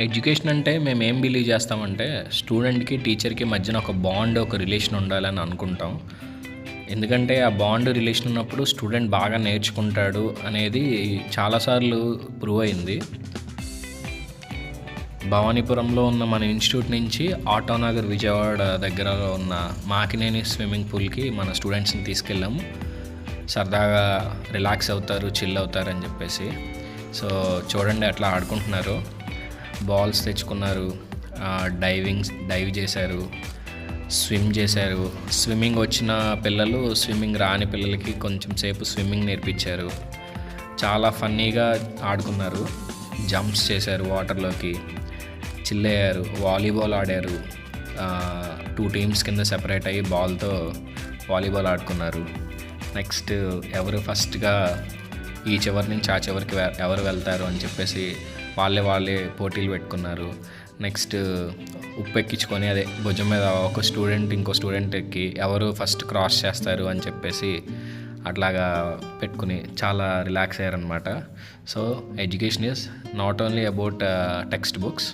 Education అంటే మేము ఏం బిలీవ్ చేస్తామంటే స్టూడెంట్‌కి, టీచర్‌కి మధ్యన ఒక బాండ్, ఒక రిలేషన్ ఉండాలని అనుకుంటాం. ఎందుకంటే ఆ బాండ్, రిలేషన్ ఉన్నప్పుడు స్టూడెంట్ బాగా నేర్చుకుంటాడు అనేది చాలా సార్లు ప్రూవ్ అయింది. భవానీపురంలో ఉన్న మన ఇన్‌స్టిట్యూట్ నుంచి ఆటోనగర్ విజయవాడ దగ్గరలో ఉన్న మాకినేని స్విమ్మింగ్ పూల్‌కి మన స్టూడెంట్స్‌ని తీసుకెళ్ళాము. సరదాగా రిలాక్స్ అవుతారు, చిల్ అవుతారని చెప్పేసి. సో చూడండి ఎట్లా ఆడుకుంటున్నారో. బాల్స్ తెచ్చుకున్నారు, డైవ్ చేశారు, స్విమ్ చేశారు. స్విమ్మింగ్ వచ్చిన పిల్లలు స్విమ్మింగ్ రాని పిల్లలకి కొంచెం సేపు స్విమ్మింగ్ నేర్పించారు. చాలా ఫన్నీగా ఆడుకున్నారు. జంప్స్ చేశారు వాటర్లోకి, చిల్ అయ్యారు, వాలీబాల్ ఆడారు. 2 టీమ్స్ కింద సెపరేట్ అయ్యి బాల్తో వాలీబాల్ ఆడుకున్నారు. నెక్స్ట్ ఎవరు ఫస్ట్గా ఈ చివరి నుంచి ఆ చివరికి ఎవరు వెళ్తారు అని చెప్పేసి వాళ్ళే పోటీలు పెట్టుకున్నారు. నెక్స్ట్ ఉప్పు ఎక్కించుకొని, అదే భుజం మీద ఒక స్టూడెంట్ ఇంకో స్టూడెంట్ ఎక్కి ఎవరు ఫస్ట్ క్రాస్ చేస్తారు అని చెప్పేసి అట్లాగా పెట్టుకుని చాలా రిలాక్స్ అయ్యారనమాట. So education is not only about text books.